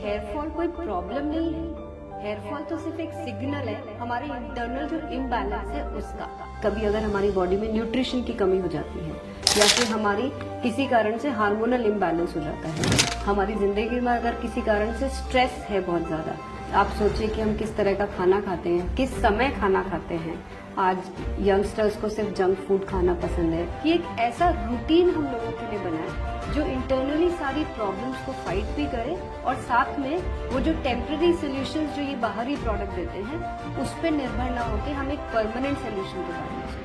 Hair fall कोई problem नहीं है। हेयर फॉल तो सिर्फ एक सिग्नल है हमारे इंटरनल जो इम्बैलेंस है उसका। कभी अगर हमारी बॉडी में न्यूट्रिशन की कमी हो जाती है या फिर हमारी किसी कारण से हार्मोनल इम्बैलेंस हो जाता है, हमारी जिंदगी में अगर किसी कारण से स्ट्रेस है बहुत ज्यादा, आप सोचिए कि हम किस तरह का खाना खाते हैं, किस समय खाना खाते हैं। आज यंगस्टर्स को सिर्फ जंक फूड खाना पसंद है। कि एक ऐसा रूटीन हम लोगों के लिए बना है जो इंटरनली सारी प्रॉब्लम्स को फाइट भी करे और साथ में वो जो टेम्पररी सोल्यूशंस जो ये बाहरी प्रोडक्ट देते हैं उस पर निर्भर ना होकर हम एक परमानेंट सोल्यूशन के बारे में सोचें।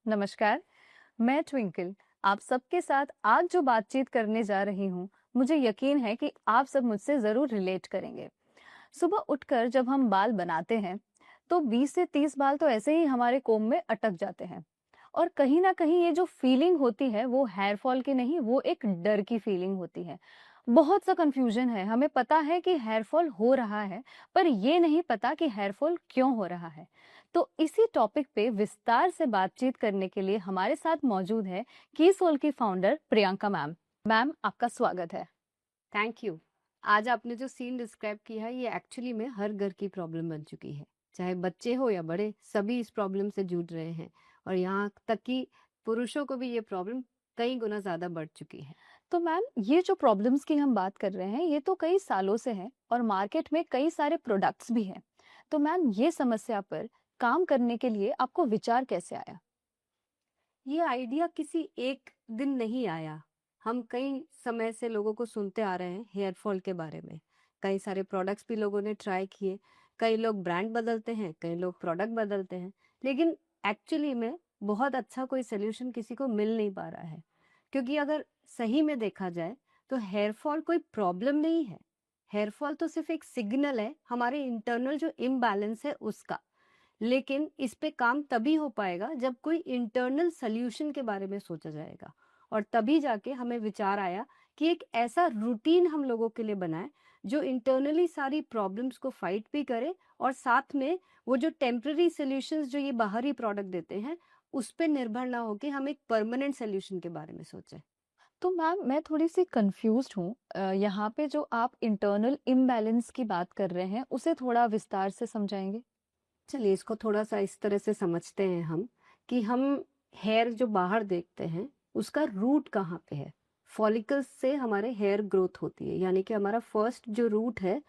नमस्कार, मैं ट्विंकल आप सबके साथ आज जो बातचीत करने जा रही हूँ, मुझे यकीन है कि आप सब मुझसे ज़रूर रिलेट करेंगे। सुबह उठकर जब हम बाल बनाते हैं, तो 20 से 30 बाल तो ऐसे ही हमारे कोम में अटक जाते हैं। और कहीं ना कहीं ये जो फीलिंग होती है वो हेयर फॉल की नहीं, वो एक डर की फीलिंग होती है। बहुत सा कंफ्यूजन है, हमें पता है कि हेयर फॉल हो रहा है, पर ये नहीं पता कि हेयर फॉल क्यों हो रहा है। तो इसी टॉपिक पे विस्तार से बातचीत करने के लिए हमारे साथ मौजूद है कीसोल की फाउंडर प्रियंका मैम। मैम, आपका स्वागत है। Thank you. आज आपने जो सीन डिस्क्राइब किया है ये एक्चुअली में हर घर की प्रॉब्लम बन चुकी है। चाहे बच्चे हो या बड़े, सभी इस प्रॉब्लम से जूझ रहे हैं और यहाँ तक कि पुरुषों को भी ये प्रॉब्लम कई गुना ज्यादा बढ़ चुकी है। तो मैम, ये जो प्रॉब्लम्स की हम बात कर रहे हैं ये तो कई सालों से है और मार्केट में कई सारे प्रोडक्ट्स भी हैं। तो मैम, ये समस्या पर काम करने के लिए आपको विचार कैसे आया? ये आइडिया किसी एक दिन नहीं आया। हम कई समय से लोगों को सुनते आ रहे हैं हेयर फॉल के बारे में। कई सारे प्रोडक्ट्स भी लोगों ने ट्राई किए। कई लोग ब्रांड बदलते हैं, कई लोग प्रोडक्ट बदलते हैं, लेकिन एक्चुअली में बहुत अच्छा कोई सोल्यूशन किसी को मिल नहीं पा रहा है। क्योंकि अगर सही में देखा जाए तो हेयर फॉल कोई प्रॉब्लम नहीं है। हेयर फॉल तो सिर्फ एक सिग्नल है हमारे इंटरनल जो इम्बैलेंस है उसका। लेकिन इस पे काम तभी हो पाएगा जब कोई इंटरनल सोल्यूशन के बारे में सोचा जाएगा। और तभी जाके हमें विचार आया कि एक ऐसा रूटीन हम लोगों के लिए बनाए जो इंटरनली सारी प्रॉब्लम्स को फाइट भी करे और साथ में वो जो टेम्पररी सोल्यूशंस जो ये बाहरी प्रोडक्ट देते हैं उस पर निर्भर ना होके हम एक परमानेंट सोल्यूशन के बारे में सोचें। तो मैम, मैं थोड़ी सी कंफ्यूज्ड हूँ। यहाँ पे जो आप इंटरनल इम्बैलेंस की बात कर रहे हैं उसे थोड़ा विस्तार से समझाएंगे? चलिए इसको थोड़ा सा इस तरह से समझते हैं हम कि हम हेयर जो बाहर देखते हैं उसका रूट कहाँ पे है। फॉलिकल्स से हमारे हेयर ग्रोथ होती है, यानी कि हमारा फर्स्ट जो रूट है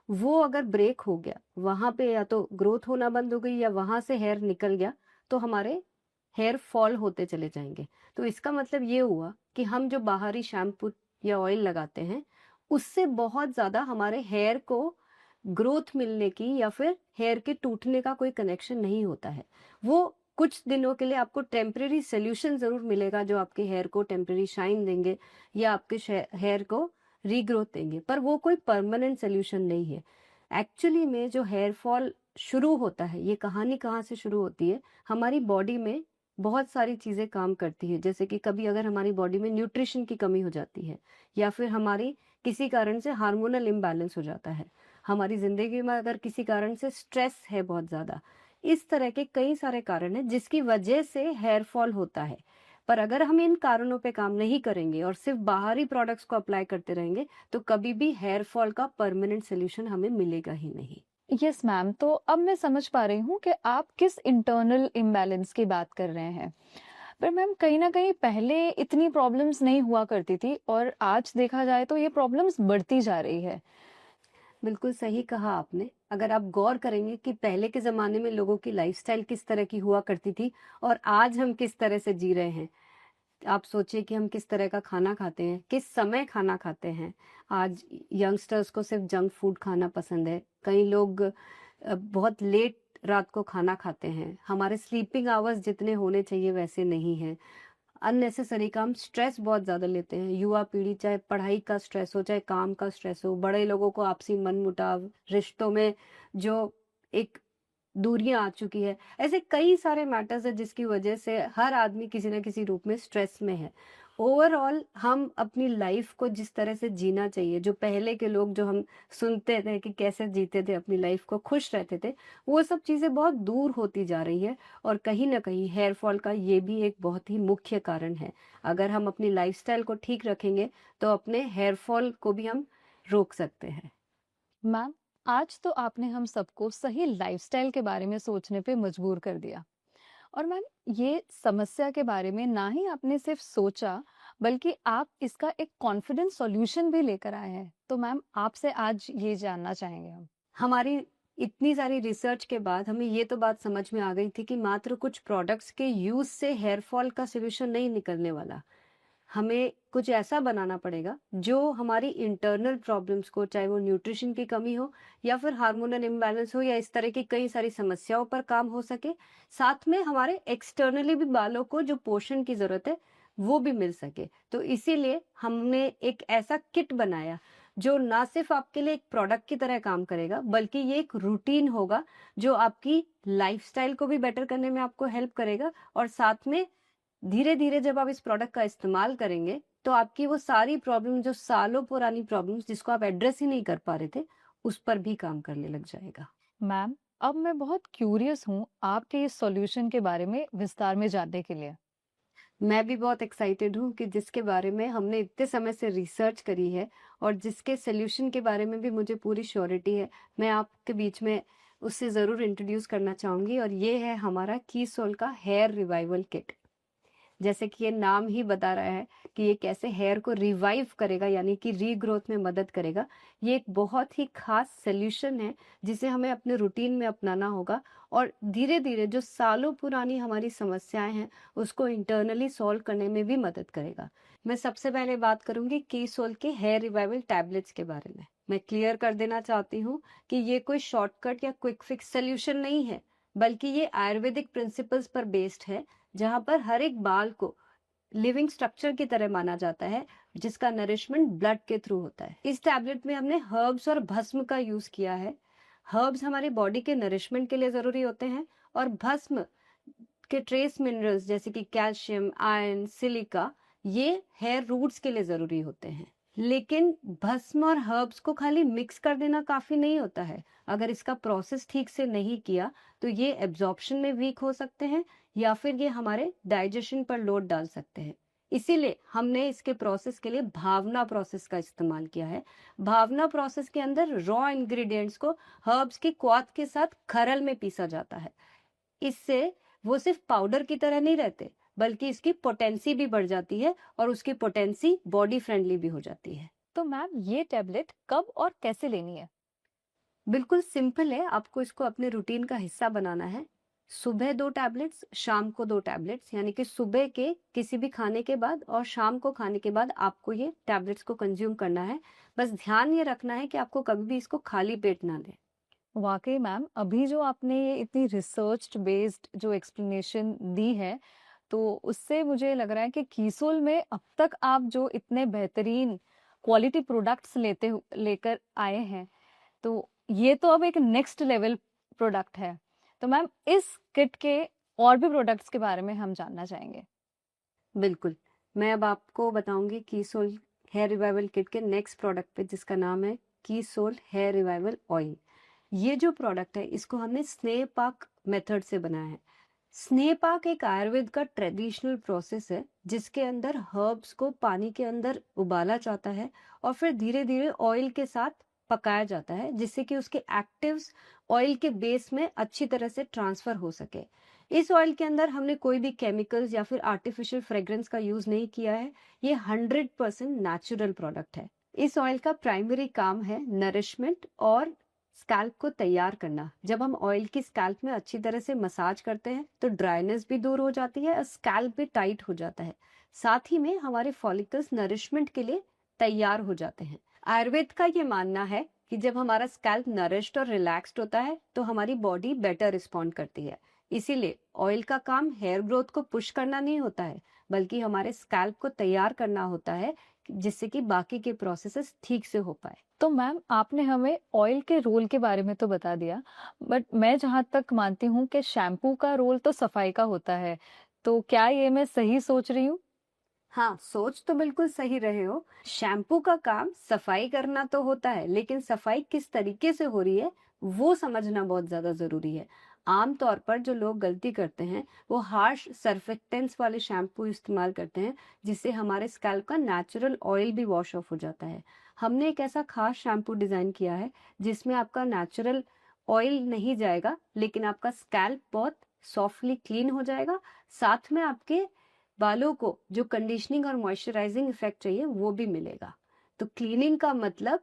वो अगर ब्रेक हो गया, वहां पे या तो ग्रोथ होना बंद हो गई या वहां से हेयर निकल गया, तो हमारे हेयर फॉल होते चले जाएंगे। तो इसका मतलब ये हुआ कि हम जो बाहरी शैम्पू या ऑयल लगाते हैं उससे बहुत ज्यादा हमारे हेयर को ग्रोथ मिलने की या फिर हेयर के टूटने का कोई कनेक्शन नहीं होता है। वो कुछ दिनों के लिए आपको टेम्परेरी सोल्यूशन जरूर मिलेगा जो आपके हेयर को टेम्परेरी शाइन देंगे या आपके हेयर को रीग्रोथ देंगे, पर वो कोई परमानेंट सोल्यूशन नहीं है। एक्चुअली में जो हेयर फॉल शुरू होता है, ये कहानी कहाँ से शुरू होती है, हमारी बॉडी में बहुत सारी चीजें काम करती है। जैसे कि कभी अगर हमारी बॉडी में न्यूट्रिशन की कमी हो जाती है या फिर हमारी किसी कारण से हार्मोनल इम्बैलेंस हो जाता है, हमारी जिंदगी में अगर किसी कारण से स्ट्रेस है बहुत ज्यादा, इस तरह के कई सारे कारण हैं जिसकी वजह से हेयर फॉल होता है। पर अगर हम इन कारणों पे काम नहीं करेंगे और सिर्फ बाहरी प्रोडक्ट्स को अप्लाई करते रहेंगे तो कभी भी हेयर फॉल का परमानेंट सोल्यूशन हमें मिलेगा ही नहीं। यस मैम, तो अब मैं समझ पा रही हूँ कि आप किस इंटरनल इम्बैलेंस की बात कर रहे हैं। पर मैम, कहीं ना कहीं पहले इतनी प्रॉब्लम्स नहीं हुआ करती थी और आज देखा जाए तो ये प्रॉब्लम्स बढ़ती जा रही है। बिल्कुल सही कहा आपने। अगर आप गौर करेंगे कि पहले के जमाने में लोगों की लाइफस्टाइल किस तरह की हुआ करती थी और आज हम किस तरह से जी रहे हैं, आप सोचिए कि हम किस तरह का खाना खाते हैं, किस समय खाना खाते हैं। आज यंगस्टर्स को सिर्फ जंक फूड खाना पसंद है। कई लोग बहुत लेट रात को खाना खाते हैं। हमारे स्लीपिंग आवर्स जितने होने चाहिए वैसे नहीं है। अननेसेसरी काम, स्ट्रेस बहुत ज्यादा लेते हैं युवा पीढ़ी, चाहे पढ़ाई का स्ट्रेस हो चाहे काम का स्ट्रेस हो। बड़े लोगों को आपसी मनमुटाव, रिश्तों में जो एक दूरियां आ चुकी है, ऐसे कई सारे मैटर्स है जिसकी वजह से हर आदमी किसी न किसी रूप में स्ट्रेस में है। ओवरऑल हम अपनी लाइफ को जिस तरह से जीना चाहिए, जो पहले के लोग जो हम सुनते थे कि कैसे जीते थे अपनी लाइफ को, खुश रहते थे, वो सब चीज़ें बहुत दूर होती जा रही है और कहीं न कहीं हेयर फॉल का ये भी एक बहुत ही मुख्य कारण है। अगर हम अपनी लाइफ़स्टाइल को ठीक रखेंगे, तो अपने हेयर फॉल को भी हम रोक सकते हैं। मैम, आज तो आपने हम सबको सही लाइफ़स्टाइल के बारे में सोचने पे मजबूर कर दिया। और मैम, ये समस्या के बारे में ना ही आपने सिर्फ सोचा, बल्कि आप इसका एक कॉन्फिडेंट सॉल्यूशन भी लेकर आए हैं। तो मैम, आपसे आज ये जानना चाहेंगे हम। हमारी इतनी सारी रिसर्च के बाद हमें ये तो बात समझ में आ गई थी कि मात्र कुछ प्रोडक्ट्स के यूज़ से हेयर फॉल का सॉल्यूशन नहीं निकलने वाला। हमें कुछ ऐसा बनाना पड़ेगा जो हमारी इंटरनल प्रॉब्लम्स को, चाहे वो न्यूट्रिशन की कमी हो या फिर हार्मोनल इम्बैलेंस हो या इस तरह की कई सारी समस्याओं पर काम हो सके, साथ में हमारे एक्सटर्नली भी बालों को जो पोषण की ज़रूरत है, वो भी मिल सके। तो इसीलिए हमने एक ऐसा किट बनाया, जो ना सिर्फ़ आपके लिए एक प्रोडक्ट की तरह काम करेगा, बल्कि ये एक रूटीन होगा, जो आपकी लाइफ़स्टाइल को भी बेटर करने में आपको हेल्प करेगा और साथ में धीरे-धीरे जब आप इस प्रोडक्ट का इस्तेमाल करेंगे, तो आपकी वो सारी प्रॉब्लम, जो सालों पुरानी प्रॉब्लम्स जिसको आप एड्रेस ही नहीं कर पा रहे थे, उस पर भी काम करने लग जाएगा। मैम, अब मैं बहुत क्यूरियस हूँ आपके इस सॉल्यूशन के बारे में विस्तार में जानने के लिए। मैं भी बहुत एक्साइटेड हूँ कि जिसके बारे में हमने इतने समय से रिसर्च करी है और जिसके सॉल्यूशन के बारे में भी मुझे पूरी श्योरिटी है, मैं आपके बीच में उससे ज़रूर इंट्रोड्यूस करना चाहूँगी और ये है हमारा कीसोल का हेयर रिवाइवल किट। जैसे कि ये नाम ही बता रहा है कि ये कैसे हेयर को रिवाइव करेगा, यानी कि रीग्रोथ में मदद करेगा। ये एक बहुत ही खास सॉल्यूशन है जिसे हमें अपने रूटीन में अपनाना होगा और धीरे-धीरे जो सालों पुरानी हमारी समस्याएं हैं, उसको इंटरनली सॉल्व करने में भी मदद करेगा। मैं सबसे पहले बात करूंगी कीसोल के हेयर रिवाइवल टैबलेट्स के बारे में। मैं क्लियर कर देना चाहती हूँ कि ये कोई शॉर्टकट या क्विक फिक्स सॉल्यूशन नहीं है, बल्कि ये आयुर्वेदिक प्रिंसिपल्स पर बेस्ड है, जहाँ पर हर एक बाल को लिविंग स्ट्रक्चर की तरह माना जाता है, जिसका नरिशमेंट ब्लड के थ्रू होता है। इस टैबलेट में हमने हर्ब्स और भस्म का यूज किया है। हर्ब्स हमारे बॉडी के नरिशमेंट के लिए जरूरी होते हैं और भस्म के ट्रेस मिनरल्स जैसे कि कैल्शियम, आयरन, सिलिका, ये हेयर रूट्स के लिए जरूरी होते हैं। लेकिन भस्म और हर्ब्स को खाली मिक्स कर देना काफी नहीं होता है। अगर इसका प्रोसेस ठीक से नहीं किया, तो ये एब्जॉर्प्शन में वीक हो सकते हैं या फिर ये हमारे डाइजेशन पर लोड डाल सकते हैं। इसीलिए हमने इसके प्रोसेस के लिए भावना प्रोसेस का इस्तेमाल किया है। भावना प्रोसेस के अंदर रॉ इंग्रेडिएंट्स को हर्ब्स की क्वाथ के साथ खरल में पीसा जाता है। इससे वो सिर्फ पाउडर की तरह नहीं रहते, बल्कि इसकी पोटेंसी भी बढ़ जाती है और उसकी पोटेंसी बॉडी फ्रेंडली भी हो जाती है। तो मैम, ये टैबलेट कब और कैसे लेनी है? बिल्कुल सिंपल है, आपको इसको अपने रूटीन का हिस्सा बनाना है। सुबह 2 टैबलेट्स, शाम को 2 टैबलेट्स, यानी कि सुबह के किसी भी खाने के बाद और शाम को खाने के बाद आपको ये टैबलेट्स को कंज्यूम करना है। बस ध्यान ये रखना है कि आपको कभी भी इसको खाली पेट ना लें। वाकई मैम, अभी जो आपने ये इतनी रिसर्च बेस्ड जो एक्सप्लेनेशन दी है, तो उससे मुझे लग रहा है कि कीसोल में अब तक आप जो इतने बेहतरीन क्वालिटी प्रोडक्ट्स लेकर आए हैं, तो ये तो अब एक नेक्स्ट लेवल प्रोडक्ट है। तो मैम, इस किट के और भी प्रोडक्ट्स के बारे में हम जानना चाहेंगे। बिल्कुल, मैं अब आपको बताऊंगी कीसोल हेयर रिवाइवल किट के नेक्स्ट प्रोडक्ट पे, जिसका नाम है कीसोल हेयर रिवाइवल ऑयल। ये जो प्रोडक्ट है, इसको हमने स्नेह पाक मेथड से बनाया है। स्नेह पाक एक आयुर्वेद का ट्रेडिशनल प्रोसेस है, जिसके अंदर हर्ब्स को पानी के अंदर उबाला जाता है और फिर धीरे धीरे ऑयल के साथ पकाया जाता है, जिससे कि उसके एक्टिव्स ऑयल के बेस में अच्छी तरह से ट्रांसफर हो सके। इस ऑयल के अंदर हमने कोई भी केमिकल्स या फिर आर्टिफिशियल फ्रेग्रेंस का यूज नहीं किया है। ये 100% नेचुरल प्रोडक्ट है। इस ऑयल का प्राइमरी काम है नरिशमेंट और स्कैल्प को तैयार करना। जब हम ऑयल की स्कैल्प में अच्छी तरह से मसाज करते हैं, तो ड्राइनेस भी दूर हो जाती है और स्कैल्प भी टाइट हो जाता है। साथ ही में हमारे फॉलिकल्स नरिशमेंट के लिए तैयार हो जाते हैं। आयुर्वेद का ये मानना है कि जब हमारा स्कैल्प नरिश्ड और रिलैक्स्ड होता है, तो हमारी बॉडी बेटर रिस्पॉन्ड करती है। इसीलिए ऑयल का काम हेयर ग्रोथ को पुश करना नहीं होता है, बल्कि हमारे स्कैल्प को तैयार करना होता है, जिससे कि बाकी के प्रोसेसेस ठीक से हो पाए। तो मैम, आपने हमें ऑयल के रोल के बारे में तो बता दिया, बट मैं जहाँ तक मानती हूँ कि शैम्पू का रोल तो सफाई का होता है। तो क्या ये मैं सही सोच रही हूँ? हाँ, सोच तो बिल्कुल सही रहे हो। शैम्पू का काम सफाई करना तो होता है, लेकिन सफाई किस तरीके से हो रही है, वो समझना बहुत ज़्यादा ज़रूरी है। आम तौर पर जो लोग गलती करते हैं, वो हार्श सर्फेक्टेंट्स वाले शैम्पू इस्तेमाल करते हैं, जिससे हमारे स्कैल्प का नेचुरल ऑयल भी वॉश ऑफ हो जाता है। हमने एक ऐसा खास शैम्पू डिज़ाइन किया है, जिसमें आपका नेचुरल ऑयल नहीं जाएगा, लेकिन आपका स्कैल्प बहुत सॉफ्टली क्लीन हो जाएगा, साथ में आपके बालों को जो कंडीशनिंग और मॉइस्चराइजिंग इफेक्ट चाहिए वो भी मिलेगा। तो क्लीनिंग का मतलब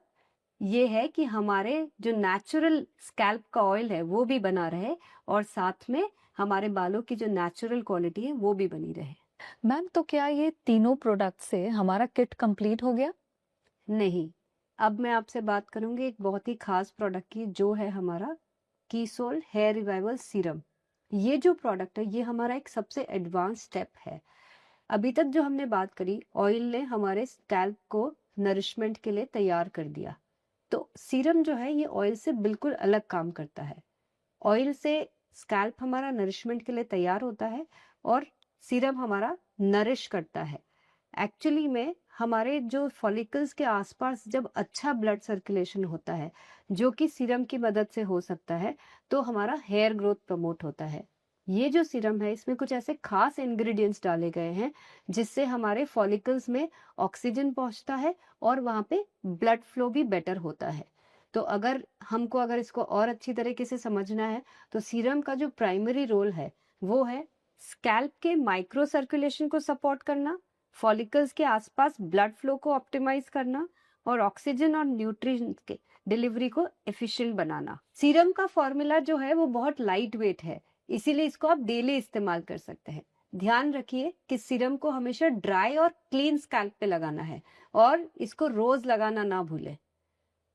ये है कि हमारे जो नेचुरल स्कैल्प का ऑयल है वो भी बना रहे, और साथ में हमारे बालों की जो नेचुरल क्वालिटी है वो भी बनी रहे। मैम, तो क्या ये तीनों प्रोडक्ट से हमारा किट कंप्लीट हो गया? नहीं, अब मैं आपसे बात करूंगी एक बहुत ही खास प्रोडक्ट की, जो है हमारा कीसोल हेयर रिवाइवल सीरम। ये जो प्रोडक्ट है ये हमारा एक सबसे एडवांस स्टेप है। अभी तक जो हमने बात करी, ऑयल ने हमारे स्कैल्प को नरिशमेंट के लिए तैयार कर दिया। तो सीरम जो है ये ऑयल से बिल्कुल अलग काम करता है। ऑयल से स्कैल्प हमारा नरिशमेंट के लिए तैयार होता है, और सीरम हमारा नरिश करता है। एक्चुअली में हमारे जो फॉलिकल्स के आसपास जब अच्छा ब्लड सर्कुलेशन होता है, जो कि सीरम की मदद से हो सकता है, तो हमारा हेयर ग्रोथ प्रमोट होता है। ये जो सीरम है इसमें कुछ ऐसे खास इंग्रेडिएंट्स डाले गए हैं, जिससे हमारे फॉलिकल्स में ऑक्सीजन पहुंचता है और वहां पे ब्लड फ्लो भी बेटर होता है। तो अगर इसको और अच्छी तरीके से समझना है, तो सीरम का जो प्राइमरी रोल है वो है स्कैल्प के माइक्रो सर्कुलेशन को सपोर्ट करना, फॉलिकल्स के आसपास ब्लड फ्लो को ऑप्टिमाइज करना, और ऑक्सीजन और न्यूट्रिएंट्स के डिलीवरी को एफिशिएंट बनाना। सीरम का फॉर्मूला जो है वो बहुत लाइट वेट है, इसीलिए इसको आप डेली इस्तेमाल कर सकते हैं। ध्यान रखिए कि सीरम को हमेशा ड्राई और क्लीन स्कैल्प पे लगाना है, और इसको रोज लगाना ना भूलें।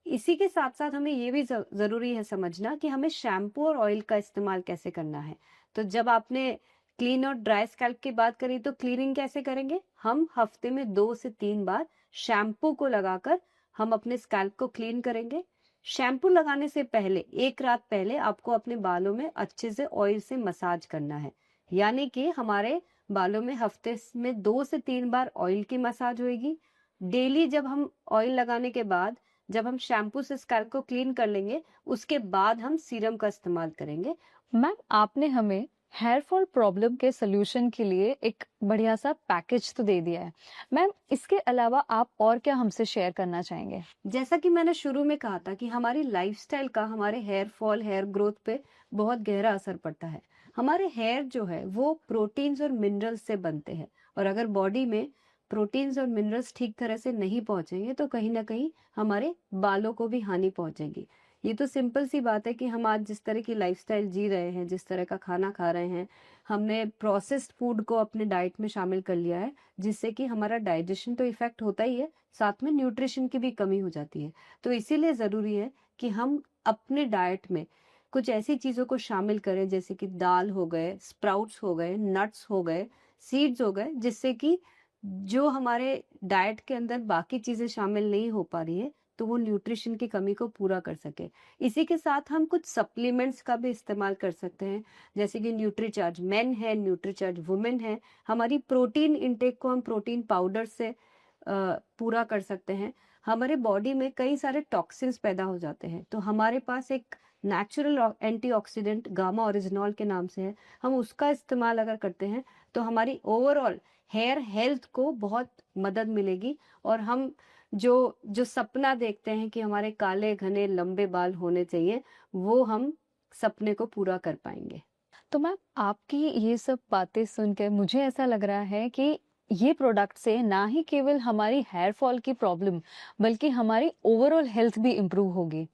इसी के साथ साथ हमें ये भी जरूरी है समझना कि हमें शैम्पू और ऑयल का इस्तेमाल कैसे करना है। तो जब आपने क्लीन और ड्राई स्कैल्प की बात करी, तो क्लीनिंग कैसे करेंगे? हम हफ्ते में 2 से 3 बार शैम्पू को लगाकर हम अपने स्कैल्प को क्लीन करेंगे। शैम्पू लगाने से पहले 1 रात पहले आपको अपने बालों में अच्छे से ऑयल से मसाज करना है। यानी कि हमारे बालों में हफ्ते में 2 से 3 बार ऑयल की मसाज होगी। डेली जब हम ऑयल लगाने के बाद, जब हम शैम्पू से स्कैल्प को क्लीन कर लेंगे, उसके बाद हम सीरम का इस्तेमाल करेंगे। मैम, आपने हमें हेयर फॉल प्रॉब्लम के सोल्यूशन के लिए एक बढ़िया सा पैकेज तो दे दिया है। मैम, इसके अलावा आप और क्या हमसे शेयर करना चाहेंगे? जैसा कि मैंने शुरू में कहा था कि हमारी लाइफस्टाइल का हमारे हेयर फॉल, हेयर ग्रोथ पे बहुत गहरा असर पड़ता है। हमारे हेयर जो है वो प्रोटीन्स और मिनरल्स से बनते हैं, और अगर बॉडी में प्रोटीन्स और मिनरल्स ठीक तरह से नहीं पहुंचेंगे, तो कहीं ना कहीं हमारे बालों को भी हानि पहुंचेगी। ये तो सिंपल सी बात है कि हम आज जिस तरह की लाइफस्टाइल जी रहे हैं, जिस तरह का खाना खा रहे हैं, हमने प्रोसेस्ड फूड को अपने डाइट में शामिल कर लिया है, जिससे कि हमारा डाइजेशन तो इफेक्ट होता ही है, साथ में न्यूट्रिशन की भी कमी हो जाती है। तो इसीलिए ज़रूरी है कि हम अपने डाइट में कुछ ऐसी चीज़ों को शामिल करें, जैसे कि दाल हो गए, स्प्राउट्स हो गए, नट्स हो गए, सीड्स हो गए, जिससे कि जो हमारे डाइट के अंदर बाकी चीज़ें शामिल नहीं हो पा रही है, तो वो न्यूट्रिशन की कमी को पूरा कर सके। इसी के साथ हम कुछ सप्लीमेंट्स का भी इस्तेमाल कर सकते हैं, जैसे कि न्यूट्रीचार्ज मेन है, न्यूट्रीचार्ज वुमेन है। हमारी प्रोटीन इंटेक को हम प्रोटीन पाउडर से पूरा कर सकते हैं। हमारे बॉडी में कई सारे टॉक्सिन्स पैदा हो जाते हैं, तो हमारे पास एक नेचुरल एंटीऑक्सीडेंट गामा ओरिजिनॉल के नाम से है। हम उसका इस्तेमाल अगर करते हैं, तो हमारी ओवरऑल हेयर हेल्थ को बहुत मदद मिलेगी, और हम जो जो सपना देखते हैं कि हमारे काले घने लंबे बाल होने चाहिए, वो हम सपने को पूरा कर पाएंगे। तो मैम, आपकी ये सब बातें सुनकर मुझे ऐसा लग रहा है कि ये प्रोडक्ट से ना ही केवल हमारी हेयर फॉल की प्रॉब्लम, बल्कि हमारी ओवरऑल हेल्थ भी इम्प्रूव होगी।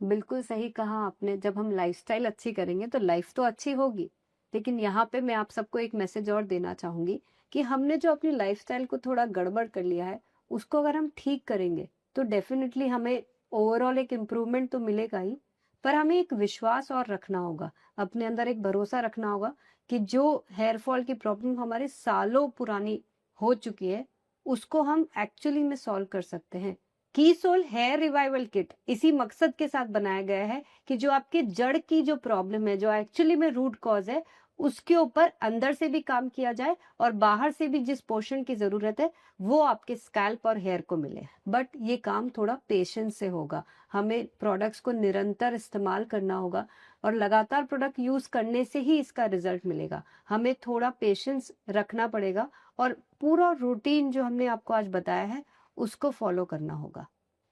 बिल्कुल सही कहा आपने। जब हम लाइफस्टाइल अच्छी करेंगे तो लाइफ तो अच्छी होगी। लेकिन यहाँ पे मैं आप सबको एक मैसेज और देना चाहूंगी कि हमने जो अपनी लाइफस्टाइल को थोड़ा गड़बड़ कर लिया है, उसको अगर हम ठीक करेंगे, तो डेफिनेटली हमें ओवरऑल एक इम्प्रूवमेंट तो मिलेगा ही, पर हमें एक विश्वास और रखना होगा, अपने अंदर एक भरोसा रखना होगा कि जो हेयर फॉल की प्रॉब्लम हमारे सालों पुरानी हो चुकी है, उसको हम एक्चुअली में सॉल्व कर सकते हैं। कीसोल हेयर रिवाइवल किट इसी मकसद के साथ बनाया गया है कि जो आपके जड़ की जो प्रॉब्लम है, जो एक्चुअली में रूट कॉज है, उसके ऊपर अंदर से भी काम किया जाए और बाहर से भी जिस पोषण की जरूरत है वो आपके स्कैल्प और हेयर को मिले। बट ये काम थोड़ा पेशेंस से होगा। हमें प्रोडक्ट्स को निरंतर इस्तेमाल करना होगा और लगातार प्रोडक्ट यूज करने से ही इसका रिजल्ट मिलेगा। हमें थोड़ा पेशेंस रखना पड़ेगा और पूरा रूटीन जो हमने आपको आज बताया है उसको फॉलो करना होगा।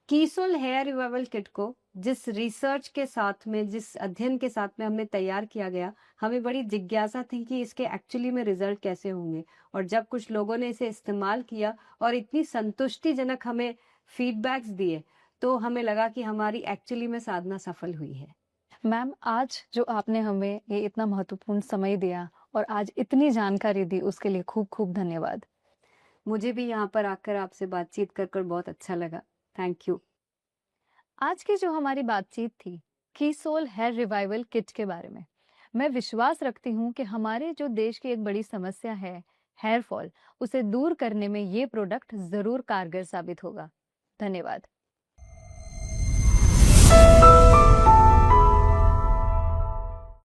कीसोल हेयर रिवाइवल किट को जिस रिसर्च के साथ में, जिस अध्ययन के साथ में हमने तैयार किया गया, हमें बड़ी जिज्ञासा थी कि इसके एक्चुअली में रिजल्ट कैसे होंगे। और जब कुछ लोगों ने इसे इस्तेमाल किया और इतनी संतुष्टिजनक हमें फीडबैक्स दिए, तो हमें लगा कि हमारी एक्चुअली में साधना सफल हुई है। मैम, आज जो आपने हमें ये इतना महत्वपूर्ण समय दिया और आज इतनी जानकारी दी, उसके लिए खूब खूब धन्यवाद। मुझे भी यहाँ पर आकर आपसे बातचीत कर कर बहुत अच्छा लगा। Thank you. आज की जो हमारी बातचीत थी कीसोल हेयर रिवाइवल किट के बारे में। मैं विश्वास रखती हूँ कि हमारे जो देश की एक बड़ी समस्या है हेयर फॉल, उसे दूर करने में ये प्रोडक्ट जरूर कारगर साबित होगा। धन्यवाद।